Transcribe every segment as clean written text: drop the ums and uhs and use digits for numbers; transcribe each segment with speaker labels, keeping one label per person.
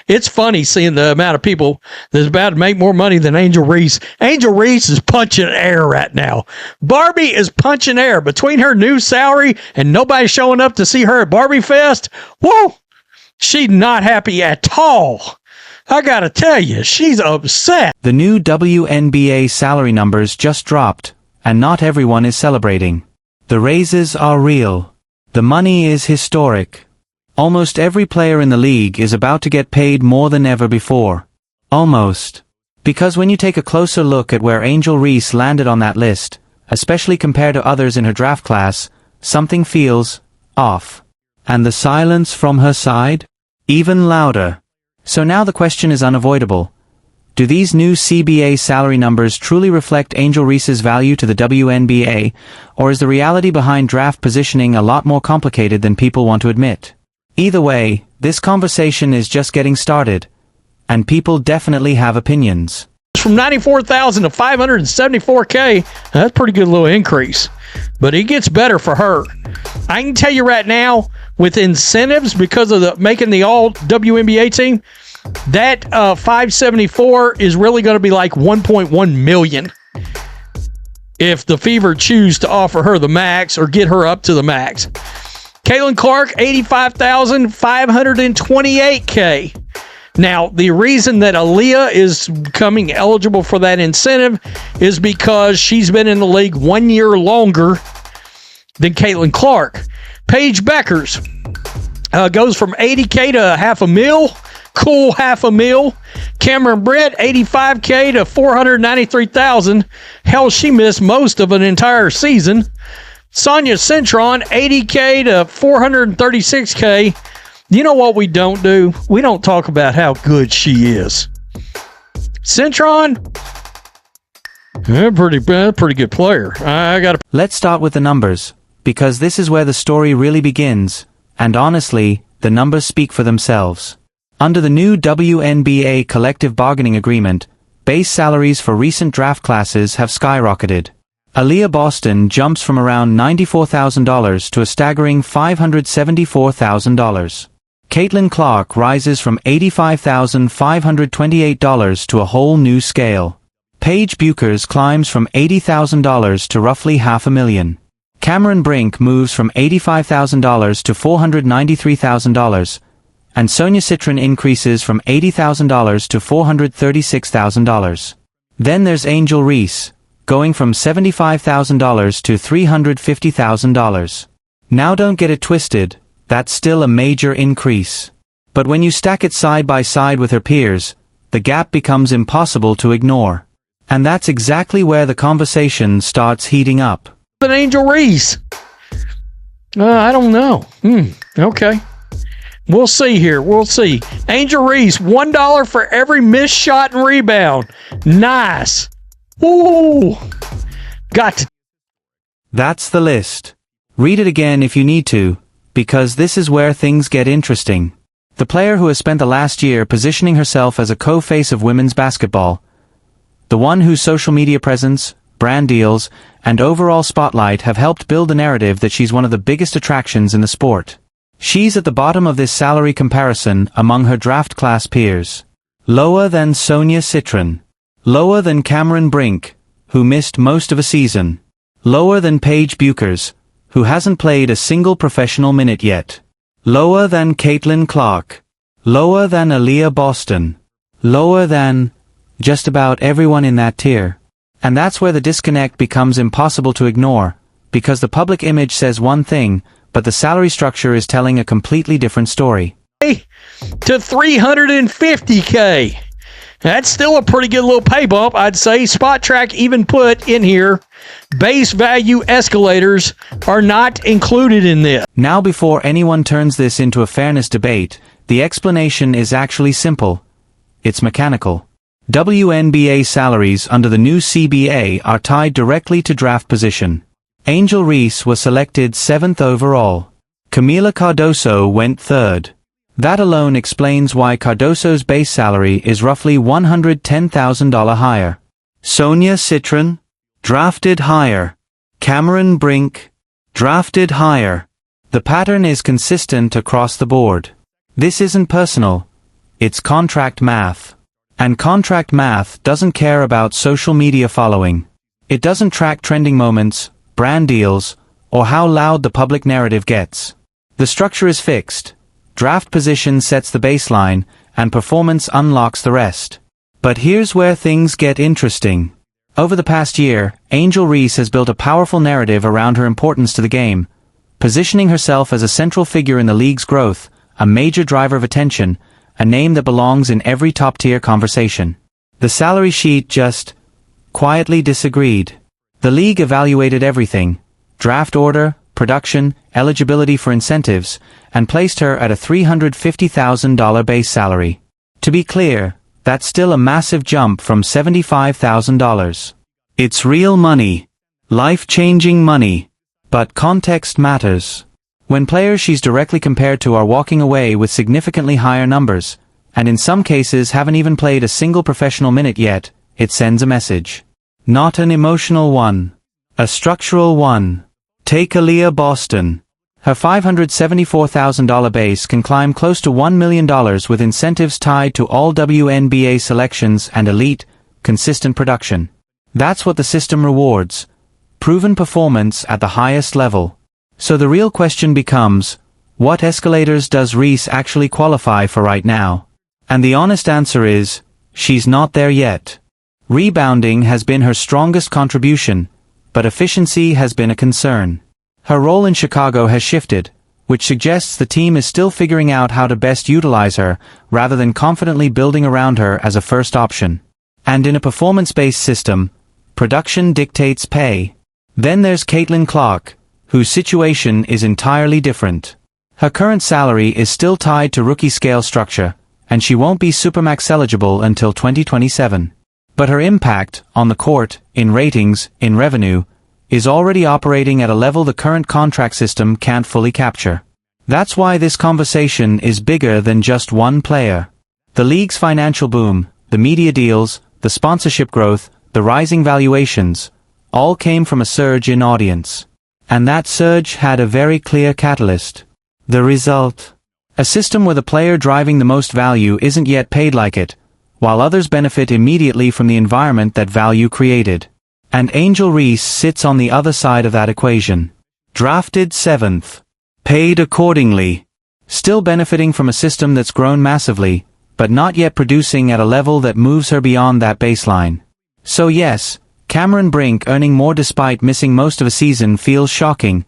Speaker 1: It's funny seeing the amount of people that's about to make more money than Angel Reese. Angel Reese is punching air right now. Barbie is punching air between her new salary and nobody showing up to see her at Barbie Fest. Whoa, she's not happy at all. I gotta tell you, she's upset.
Speaker 2: The new WNBA salary numbers just dropped, and not everyone is celebrating. The raises are real. The money is historic. Almost every player in the league is about to get paid more than ever before. Almost. Because when you take a closer look at where Angel Reese landed on that list, especially compared to others in her draft class, something feels off. And the silence from her side? Even louder. So now the question is unavoidable. Do these new CBA salary numbers truly reflect Angel Reese's value to the WNBA, or is the reality behind draft positioning a lot more complicated than people want to admit? Either way, this conversation is just getting started, and people definitely have opinions.
Speaker 1: From $94,000 to $574K, that's a pretty good little increase. But it gets better for her. I can tell you right now, with incentives because of making the all WNBA team, that 574 is really going to be like 1.1 million if the Fever choose to offer her the max or get her up to the max. Caitlin Clark, $85,528K. Now, the reason that Aaliyah is becoming eligible for that incentive is because she's been in the league 1 year longer than Caitlin Clark. Paige Beckers goes from $80K to $500,000. Cool $500,000. Cameron Brett, $85K to $493,000. Hell, she missed most of an entire season. Sonia Cintron, $80K to $436K. You know what we don't do? We don't talk about how good she is. Cintron, pretty good player.
Speaker 2: Let's start with the numbers, because this is where the story really begins, and honestly, the numbers speak for themselves. Under the new WNBA collective bargaining agreement, base salaries for recent draft classes have skyrocketed. Aaliyah Boston jumps from around $94,000 to a staggering $574,000. Caitlin Clark rises from $85,528 to a whole new scale. Paige Buchers climbs from $80,000 to roughly $500,000. Cameron Brink moves from $85,000 to $493,000, and Sonia Cintron increases from $80,000 to $436,000. Then there's Angel Reese, going from $75,000 to $350,000. Now don't get it twisted, that's still a major increase. But when you stack it side by side with her peers, the gap becomes impossible to ignore. And that's exactly where the conversation starts heating up.
Speaker 1: But Angel Reese, I don't know. Okay. We'll see here. We'll see. Angel Reese, $1 for every missed shot and rebound. Nice. Ooh. Got to.
Speaker 2: That's the list. Read it again if you need to, because this is where things get interesting. The player who has spent the last year positioning herself as a co-face of women's basketball, the one whose social media presence, brand deals, and overall spotlight have helped build the narrative that she's one of the biggest attractions in the sport. She's at the bottom of this salary comparison among her draft class peers. Lower than Sonia Cintron. Lower than Cameron Brink, who missed most of a season. Lower than Paige Buchers, who hasn't played a single professional minute yet. Lower than Caitlin Clark. Lower than Aaliyah Boston. Lower than just about everyone in that tier. And that's where the disconnect becomes impossible to ignore, because the public image says one thing, but the salary structure is telling a completely different story.
Speaker 1: To $350K. That's still a pretty good little pay bump, I'd say. Spot Track even put in here, base value escalators are not included in this.
Speaker 2: Now before anyone turns this into a fairness debate, the explanation is actually simple. It's mechanical. WNBA salaries under the new CBA are tied directly to draft position. Angel Reese was selected 7th overall. Camila Cardoso went 3rd. That alone explains why Cardoso's base salary is roughly $110,000 higher. Sonia Cintron, drafted higher. Cameron Brink, drafted higher. The pattern is consistent across the board. This isn't personal, it's contract math. And contract math doesn't care about social media following. It doesn't track trending moments, brand deals, or how loud the public narrative gets. The structure is fixed. Draft position sets the baseline, and performance unlocks the rest. But here's where things get interesting. Over the past year, Angel Reese has built a powerful narrative around her importance to the game, positioning herself as a central figure in the league's growth, a major driver of attention, a name that belongs in every top-tier conversation. The salary sheet just quietly disagreed. The league evaluated everything: draft order, production, eligibility for incentives, and placed her at a $350,000 base salary. To be clear, that's still a massive jump from $75,000. It's real money. Life-changing money. But context matters. When players she's directly compared to are walking away with significantly higher numbers, and in some cases haven't even played a single professional minute yet, it sends a message. Not an emotional one. A structural one. Take Aaliyah Boston. Her $574,000 base can climb close to $1 million with incentives tied to all WNBA selections and elite, consistent production. That's what the system rewards. Proven performance at the highest level. So the real question becomes, what escalators does Reese actually qualify for right now? And the honest answer is, she's not there yet. Rebounding has been her strongest contribution, but efficiency has been a concern. Her role in Chicago has shifted, which suggests the team is still figuring out how to best utilize her, rather than confidently building around her as a first option. And in a performance-based system, production dictates pay. Then there's Caitlin Clark, whose situation is entirely different. Her current salary is still tied to rookie scale structure, and she won't be Supermax eligible until 2027. But her impact, on the court, in ratings, in revenue, is already operating at a level the current contract system can't fully capture. That's why this conversation is bigger than just one player. The league's financial boom, the media deals, the sponsorship growth, the rising valuations, all came from a surge in audience. And that surge had a very clear catalyst. The result? A system where the player driving the most value isn't yet paid like it, while others benefit immediately from the environment that value created. And Angel Reese sits on the other side of that equation. Drafted 7th. Paid accordingly. Still benefiting from a system that's grown massively, but not yet producing at a level that moves her beyond that baseline. So yes, Cameron Brink earning more despite missing most of a season feels shocking,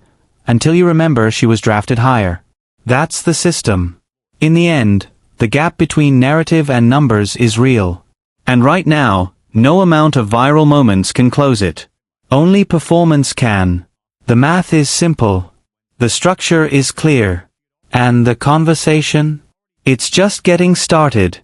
Speaker 2: until you remember she was drafted higher. That's the system. In the end, the gap between narrative and numbers is real. And right now, no amount of viral moments can close it. Only performance can. The math is simple. The structure is clear. And the conversation? It's just getting started.